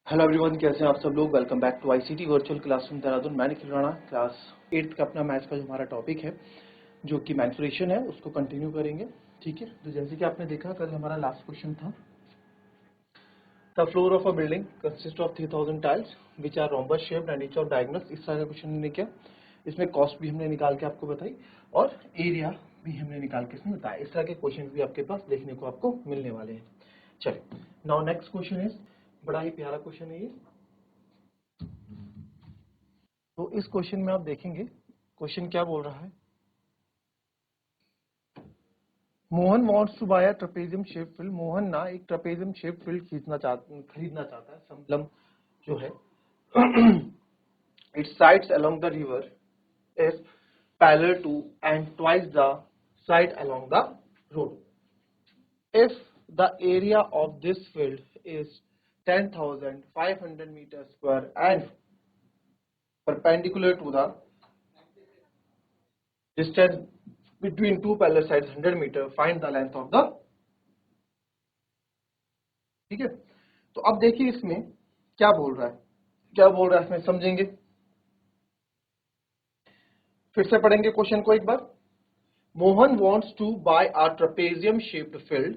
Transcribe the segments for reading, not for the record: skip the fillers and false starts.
Hello everyone, कैसे हैं आप सब लोग। Welcome back to ICT virtual classroom Dehradun. मैं निखिल राणा। क्लास 8 का अपना मैथ्स का जो हमारा टॉपिक है जो कि मेंसुरेशन है उसको कंटिन्यू करेंगे। ठीक है, तो जैसे कि आपने देखा कल हमारा लास्ट क्वेश्चन था, the floor of a building consist of 3000 tiles which are rhombus shaped and each of diagonal. इस तरह का क्वेश्चन हमने किया। इसमें कॉस्ट भी हमने निकाल के आपको बताई और एरिया भी हमने निकाल के इसमें बताया। इस तरह के क्वेश्चन भी आपके पास देखने को आपको मिलने वाले हैं। चलिए, नाउ नेक्स्ट क्वेश्चन इज, बड़ा ही प्यारा क्वेश्चन है ये। तो इस क्वेश्चन में आप देखेंगे क्वेश्चन क्या बोल रहा है। Mohan wants to buy a trapezium shape field. Mohan ना एक ट्रेपेजियम शेप फील्ड खरीदना चाहता है, समलम जो है। Its sides along the river is parallel to and twice the side along the road. If the area of this field is 10,500 metre square and perpendicular to the distance between two parallel sides 100 meter, find the length of the। ठीक है, तो अब देखिए इसमें क्या बोल रहा है, क्या बोल रहा है इसमें समझेंगे। फिर से पढ़ेंगे क्वेश्चन को एक बार। Mohan wants to buy a trapezium shaped field.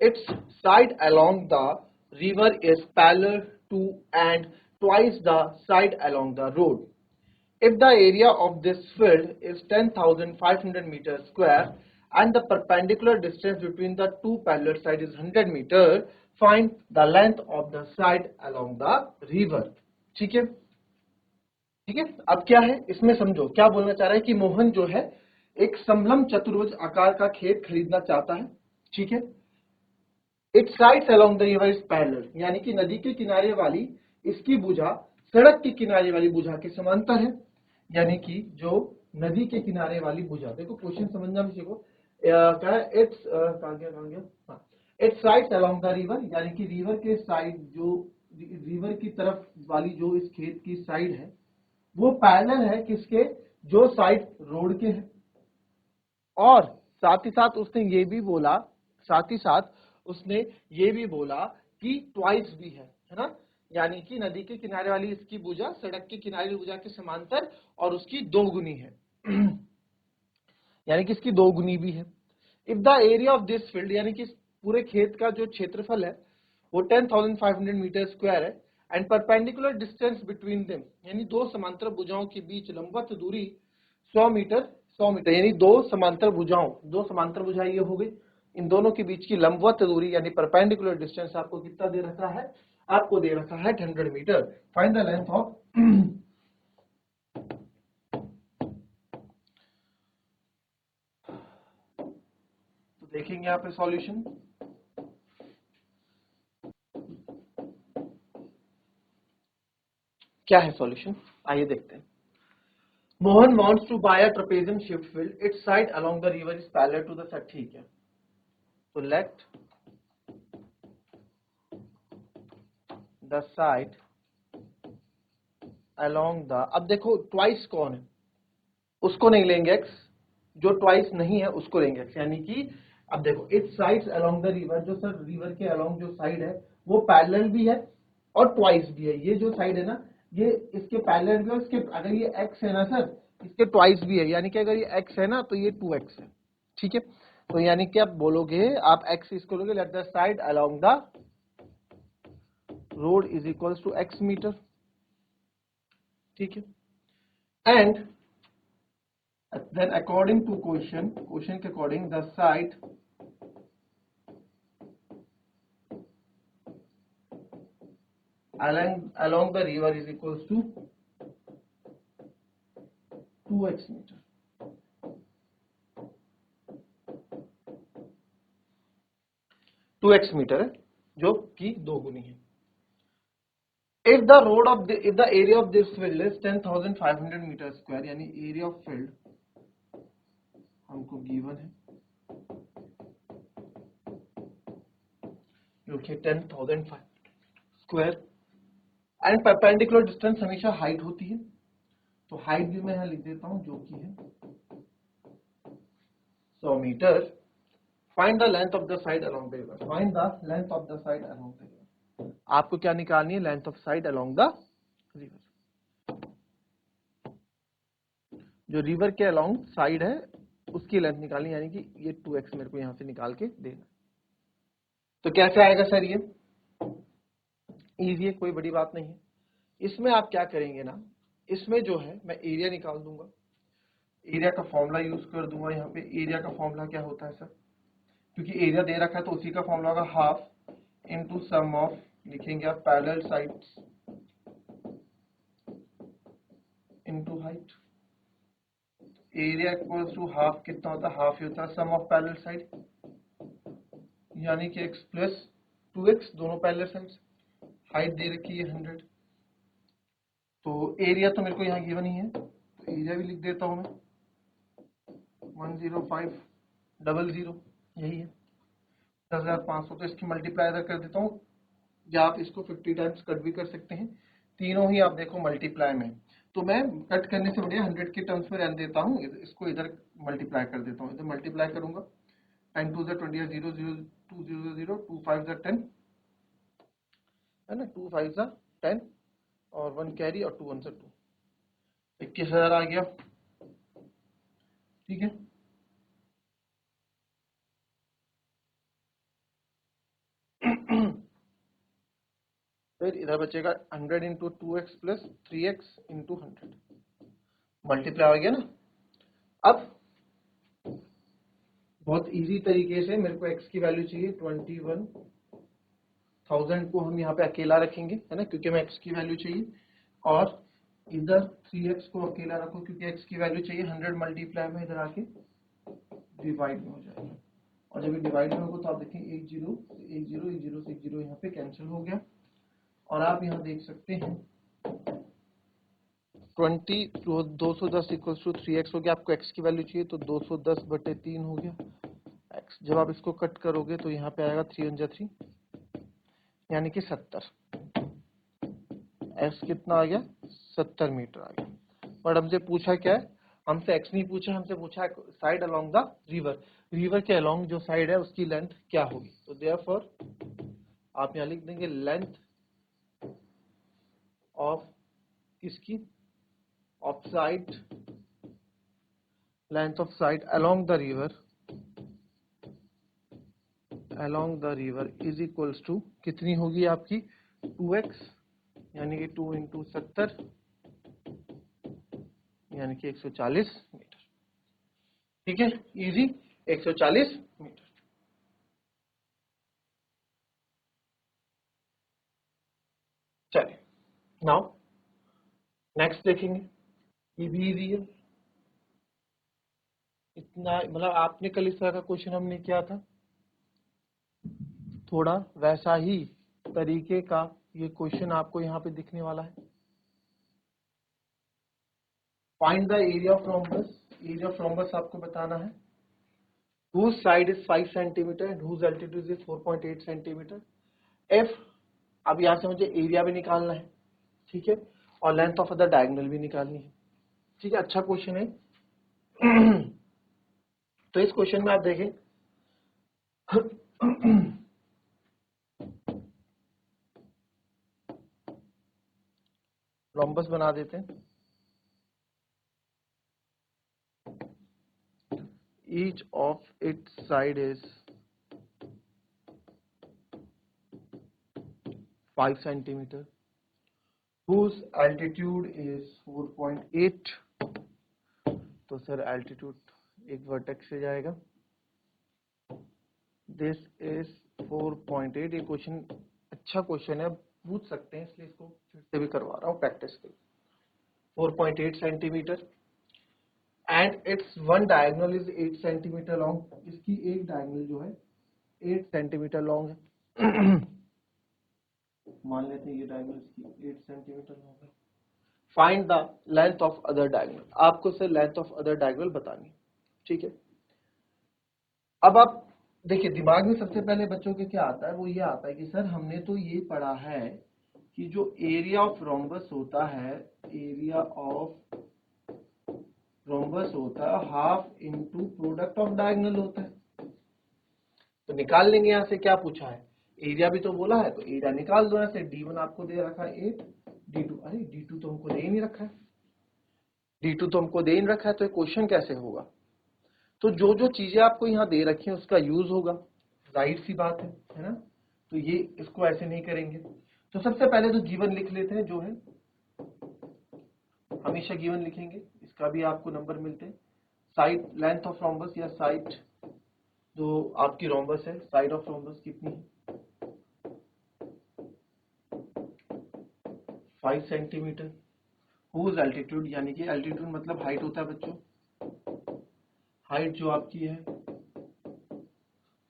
Its side along the river is parallel to and twice the side along the road. If the area of this field is 10,500 meters square and the perpendicular distance between the two parallel sides is 100 meter, find the length of the side along the river। ठीक है, ठीक है। अब क्या है इसमें समझो, क्या बोलना चाह रहा है कि मोहन जो है एक समलम चतुर्भुज आकार का खेत खरीदना चाहता है। ठीक है, it sides along the river is parallel, यानी कि नदी के किनारे वाली इसकी भुजा सड़क के किनारे वाली भुजा के समांतर है। यानी कि जो नदी के किनारे वाली भुजा, देखो क्वेश्चन समझना भी सीखो। क्या है, इट्स कहां गया हाँ, it's sides along the river, यानी कि रिवर के साइड, जो रिवर की तरफ वाली जो इस खेत की साइड है वो पैरेलल है किसके, जो साइड रोड के है। और साथ ही साथ उसने ये भी बोला, साथ ही साथ उसने ये भी बोला कि ट्वाइस भी है ना, यानी कि नदी के किनारे वाली इसकी भुजा सड़क के किनारे वाली भुजा के समांतर और उसकी दो गुनी है। यानी कि इसकी दो गुनी भी है। If the area of this field, यानी कि पूरे खेत का जो क्षेत्रफल है वो 10,500 मीटर स्क्वायर है and perpendicular distance between them, यानी दो समांतर भुजाओं के बीच लंबवत दूरी 100 मीटर, 100 मीटर, यानी दो समांतर भुजाएं ये हो गई। इन दोनों के बीच की लंबवत दूरी यानी परपेंडिकुलर डिस्टेंस आपको कितना दे रखा है, आपको दे रखा है 100 metre. Find the length of. तो देखेंगे यहाँ पे सॉल्यूशन क्या है। सॉल्यूशन आइए देखते हैं। Mohan wants to buy a trapezium shaped field. Its side along the river is parallel to the set। ठीक है, तो let the side along the, अब देखो ट्वाइस कौन है, उसको नहीं लेंगे x, जो ट्वाइस नहीं है उसको लेंगे x। यानी कि अब देखो it's sides along the river, जो सर रिवर के अलोंग जो साइड है वो पैरेलल भी है और ट्वाइस भी है। ये जो साइड है ना ये इसके पैरेलल भी है, इसके अगर ये x है ना सर इसके ट्वाइस भी है, यानी कि अगर ये x है ना तो ये 2x है। ठीक है, तो यानी कि आप बोलोगे, आप x इसको लोगे, let the side along the road is equals to x metre. ठीक है, and then according to question के according the side along the river is equals to 2x metre. Two X metre है जो कि दो गुनी है। if the area of this field is 10,500 metre square, यानी एरिया ऑफ फील्ड हमको given है जो कि 10,500 स्क्वायर एंड परपेंडिकुलर डिस्टेंस हमेशा हाइट होती है, तो हाइट भी मैं यहां लिख देता हूं जो कि है 100 metre. Find the length of the side along the river, find the length of the side along the river. आपको क्या निकालनी है, length of side along the river. जो रिवर के अलोंग साइड है उसकी लेंथ निकालनी, यानी कि ये 2x मेरे को यहां से निकाल के देना। तो कैसे आएगा सर ये? इजी है, कोई बड़ी बात नहीं है। इसमें आप क्या करेंगे ना, इसमें जो है मैं एरिया निकाल दूंगा, एरिया का फॉर्मूला यूज कर दूंगा। यहाँ पे एरिया का फॉर्मूला क्या होता है सर, क्योंकि एरिया दे रखा है तो उसी का फॉर्मूला होगा हाफ इनटू सम ऑफ, लिखेंगे आप parallel sides into height. Area equals to half कितना होता है, हाफ ही होता है सम ऑफ पैरेलल साइड, यानी कि x प्लस 2x, दोनों पैरेलल साइड्स। हाइट दे रखी है 100, तो एरिया तो मेरे को यहाँ गिवन ही है, तो एरिया भी लिख देता हूं मैं 10500, यही है 10,500। तो इसकी मल्टीप्लाई इधर कर देता हूँ, या आप इसको 50 टाइम्स कट भी कर सकते हैं, तीनों ही आप देखो मल्टीप्लाई में। तो मैं कट करने से बढ़िया 100 के टर्म्स में रहने देता हूँ, इसको इधर मल्टीप्लाई कर देता हूँ, इधर मल्टीप्लाई करूंगा 10 2 20 0 0 2 0 0 2 5 10 है ना, 2 5 10 और 1 कैरी और 2 1 2, 21,000 आ गया। ठीक है, फिर इधर बचेगा 100 into 2x plus 3x into 100, multiply हो गया ना। अब बहुत इजी तरीके से मेरे को x की वैल्यू चाहिए 21,000 को हम यहाँ पे अकेला रखेंगे, है ना, क्योंकि मैं x की वैल्यू चाहिए, और इधर 3x को अकेला रखो क्योंकि x की वैल्यू चाहिए। 100 मल्टीप्लाई में इधर आके डिवाइड में हो जाएगा, और जब ये डिवाइड में होगा तो आप देखें 1 0 1 0 1 0 से 1 0 यहाँ पे कैंसिल हो गया, और आप यहाँ देख सकते हैं 210 इक्वल्स टू 3x हो गया। आपको x की वैल्यू चाहिए तो 210/3 हो गया x। जब आप इसको कट करोगे तो यहाँ पे आएगा 3 1 3, यानी कि 70। x कितना आ गया, 70 मीटर आ गया। पर हमसे पूछा क्या है, हमसे x नहीं पूछा, हमसे पूछा है side along the river. River के अलोंग जो साइड है उसकी लेंथ क्या होगी, तो देयरफॉर आप यहाँ लिख देंगे लेंथ ऑफ इसकी of side, length of side along the river is equals to कितनी होगी आपकी 2x, यानी कि 2 इंटू 70, यानी कि 140 मीटर। ठीक है, इजी, 140 मीटर। चलिए नाउ नेक्स्ट देखेंगे, ये भी इजी है इतना, मतलब आपने कल इस तरह का क्वेश्चन हमने किया था, थोड़ा वैसा ही तरीके का ये क्वेश्चन आपको यहाँ पे दिखने वाला है। Find the area of rhombus. Area of rhombus आपको बताना है, whose side is 5 centimeter and whose altitude is 4.8 centimeter। f, अब यहां से मुझे एरिया भी निकालना है, ठीक है, और लेंथ ऑफ द डायगोनल भी निकालनी है। ठीक है, अच्छा क्वेश्चन है। तो इस क्वेश्चन में आप देखें रोम्बस बना देते हैं, each of its side is 5 centimeter, whose altitude is 4.8। तो सर एल्टीट्यूड एक वर्टेक्स से जाएगा, दिस इज 4.8। ये क्वेश्चन अच्छा क्वेश्चन है, पूछ सकते हैं, इसलिए इसको फिर से भी करवा रहा हूँ प्रैक्टिस के। 4.8 centimetre and it's one diagonal is 8 centimetre long. इसकी एक डायगोनल जो है 8 सेंटीमीटर लॉन्ग है। मान लेते हैं ये डायगोनल इसकी 8 सेंटीमीटर लॉन्ग है। Find the length of other diagonal. आपको sir length of other diagonal बतानी है, ठीक है। अब आप देखिए, दिमाग में सबसे पहले बच्चों के क्या आता है, वो ये आता है कि सर हमने तो ये पढ़ा है कि जो एरिया ऑफ रोम्बस होता है, एरिया ऑफ रोम्बस होता है half into product of diagonal होता है। तो निकाल लेंगे यहां से, क्या पूछा है, एरिया भी तो बोला है, तो एरिया निकाल दो ऐसे। D1 आपको दे रखा है 8, D2 अरे D2 तो हमको दे ही नहीं रखा है, D2 तो हमको दे ही नहीं रखा है, तो ये क्वेश्चन कैसे होगा? तो जो जो चीजें आपको यहाँ दे रखी हैं उसका यूज होगा, जाहिर सी बात है ना। तो ये इसको ऐसे नहीं करेंगे। तो सबसे पहले तो गिवन लिख लेते हैं, जो है हमेशा गिवन लिखेंगे, इसका भी आपको नंबर मिलते हैं। साइड लेंथ ऑफ रोम्बस या साइड जो आपकी रोम्बस है, साइड ऑफ रोम्बस कितनी है? 5 सेंटीमीटर। हुज एल्टीट्यूड, यानी कि एल्टीट्यूड मतलब हाइट होता है बच्चों, हाइट जो आपकी है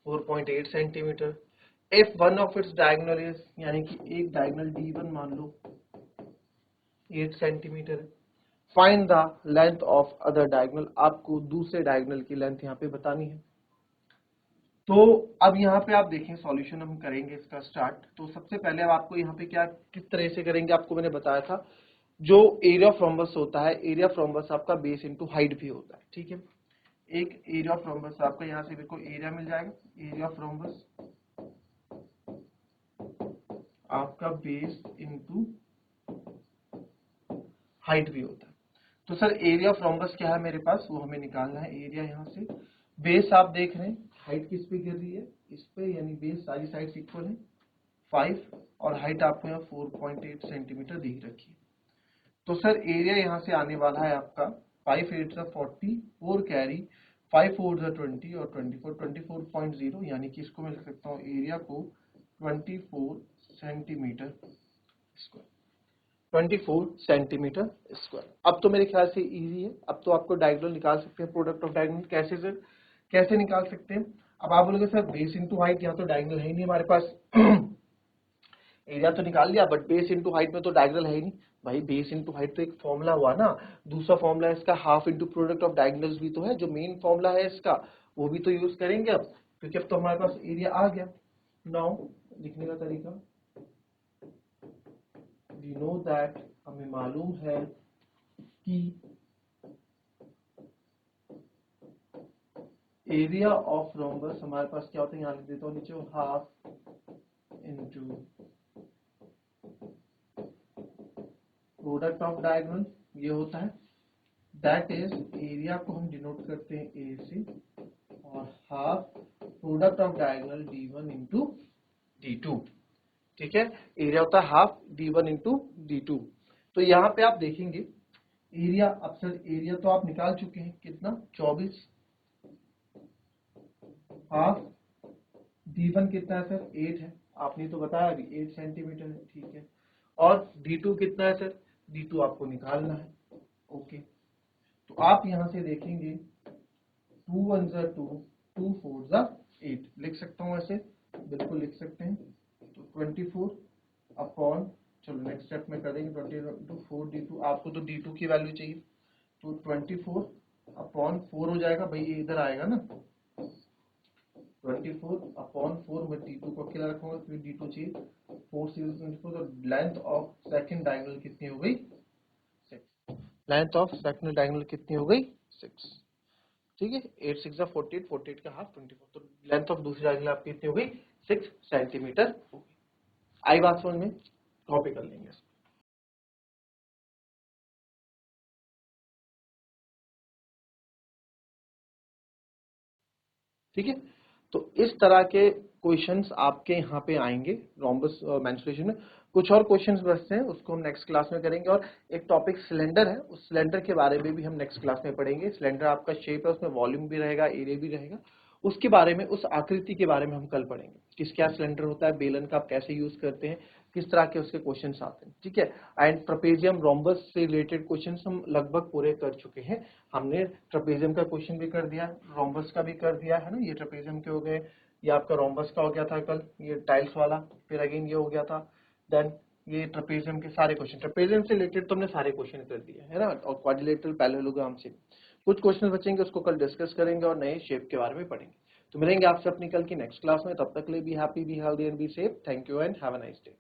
4.8 centimetre. If one of its diagonal is, यानी कि एक डायगोनल D1 मान लो 8 सेंटीमीटर है। Find the length of other diagonal, आपको दूसरे डायगोनल की लेंथ यहाँ पे बतानी है। तो अब यहाँ पे आप देखें, सॉल्यूशन हम करेंगे इसका स्टार्ट। तो सबसे पहले अब आपको यहाँ पे क्या किस तरह से करेंगे, आपको मैंने बताया था, जो एरिया ऑफ रोम्बस होता है, एरिया ऑफ रोम्बस आपका बेस इंटू हाइट भी होता है, ठीक है। एक एरिया ऑफ रोम्बस आपका यहाँ से देखो एरिया मिल जाएगा, एरिया ऑफ रोम्बस आपका बेस इंटू हाइट भी होता है। तो सर एरिया ऑफ रोम्बस क्या है मेरे पास, वो हमें निकालना है। एरिया यहाँ से, बेस आप देख रहे हैं, हाइट किस पे गिर रही है, इस पे, यानी बेस सारी साइड्स इक्वल है 5, और हाइट आपको यहाँ 4.8 सेंटीमीटर दिख रखी है। तो सर एरिया यहाँ से आने वाला है आपका 5 8 40, 4 कैरी, 5 4 20 और 24 यानी कि इसको मैं लिख सकता हूँ एरिया को 24 सेंटीमीटर स्क्वायर, 24 सेंटीमीटर स्क्वायर। अब तो मेरे ख्याल से इजी है, अब तो आपको डायगोनल निकाल सकते हैं, प्रोडक्ट ऑफ डायगोनल। कैसे सर, कैसे निकाल सकते हैं? अब आप बोलोगे सर बेस इंटू हाइट, यहाँ तो डायगोनल है ही नहीं हमारे पास एरिया तो निकाल लिया, बट बेस इंटू हाइट में तो डायगोनल है ही नहीं। भाई बेस इंटू हाइट तो एक फॉर्मूला हुआ ना, दूसरा फॉर्मूला है इसका half into product of diagonals भी तो है, जो मेन फॉर्मूला है इसका, वो भी तो यूज करेंगे अब, क्योंकि अब तो हमारे पास एरिया आ गया। नाउ लिखने का तरीका, वी नो दैट, हमें मालूम है कि एरिया ऑफ रोम्बस हमारे पास क्या होता है, यहाँ लिख देता हूँ नीचे, half into product of diagonal, ये होता है। दैट इज, एरिया को हम डिनोट करते हैं ए से, और half product of diagonal D1 into D2, ठीक है। एरिया होता है हाफ D1 इंटू D2। तो यहाँ पे आप देखेंगे एरिया, अब सर एरिया तो आप निकाल चुके हैं, कितना 24, हाफ D1 कितना है सर 8 है, आपने तो बताया अभी 8 सेंटीमीटर है, ठीक है। और D2 कितना है सर, D2 आपको निकालना है, ओके। तो आप यहां से देखेंगे 2 1 2, 2 4 8, लिख सकता हूं ऐसे, बिल्कुल लिख सकते हैं। तो 24 अपॉन, चलो नेक्स्ट स्टेप में कर देंगे, 24 D2, आपको तो D2 की वैल्यू चाहिए, तो 24 अपॉन 4 हो जाएगा, भाई ये इधर आएगा ना, 24 अपॉन 4 में D2 को अकेला रखूंगा, फिर D2 चाहिए, 4 से 24, तो लेंथ ऑफ सेकंड डायगोनल कितनी हो गई, 6। लेंथ ऑफ सेकंड डायगोनल कितनी हो गई, 6, ठीक है। 8 6 48, 48 का हाफ 24, तो लेंथ ऑफ दूसरी डायगोनल आपकी कितनी हो गई, 6 सेंटीमीटर हो गई। आई बात समझ में, कॉपी कर लेंगे, ठीक है। तो इस तरह के क्वेश्चंस आपके यहाँ पे आएंगे रोम्बस मेंस्ट्रुएशन में। कुछ और क्वेश्चंस बचते हैं, उसको हम नेक्स्ट क्लास में करेंगे। और एक टॉपिक सिलेंडर है, उस सिलेंडर के बारे में भी हम नेक्स्ट क्लास में पढ़ेंगे। सिलेंडर आपका शेप है, उसमें वॉल्यूम भी रहेगा, एरिया भी रहेगा, उसके बारे में, उस आकृति के बारे में हम कल पढ़ेंगे। किस क्या सिलेंडर होता है, बेलन का आप कैसे यूज करते हैं, किस तरह के उसके क्वेश्चंस आते हैं, ठीक है। एंड ट्रेपेजियम रोम्बस से रिलेटेड क्वेश्चंस हम लगभग पूरे कर चुके हैं। हमने ट्रेपेजियम का क्वेश्चन भी कर दिया, रोम्बस का भी कर दिया है ना, ये ट्रेपेजियम के हो गए, ये आपका रोम्बस का हो गया था कल, ये टाइल्स वाला, फिर अगेन ये हो गया था। देन ये ट्रेपेजियम के सारे क्वेश्चन, ट्रेपेजियम से रिलेटेड तो हमने सारे क्वेश्चन कर दिए है ना, और क्वाड्रिलेटरल पैरेललोग्राम से कुछ क्वेश्चन बचेंगे, उसको कल डिस्कस करेंगे और नए शेप के बारे में पढ़ेंगे। तो मिलेंगे आपसे अपनी कल की नेक्स्ट क्लास में, तब तक के लिए be happy, be healthy and be safe. Thank you and have a nice day.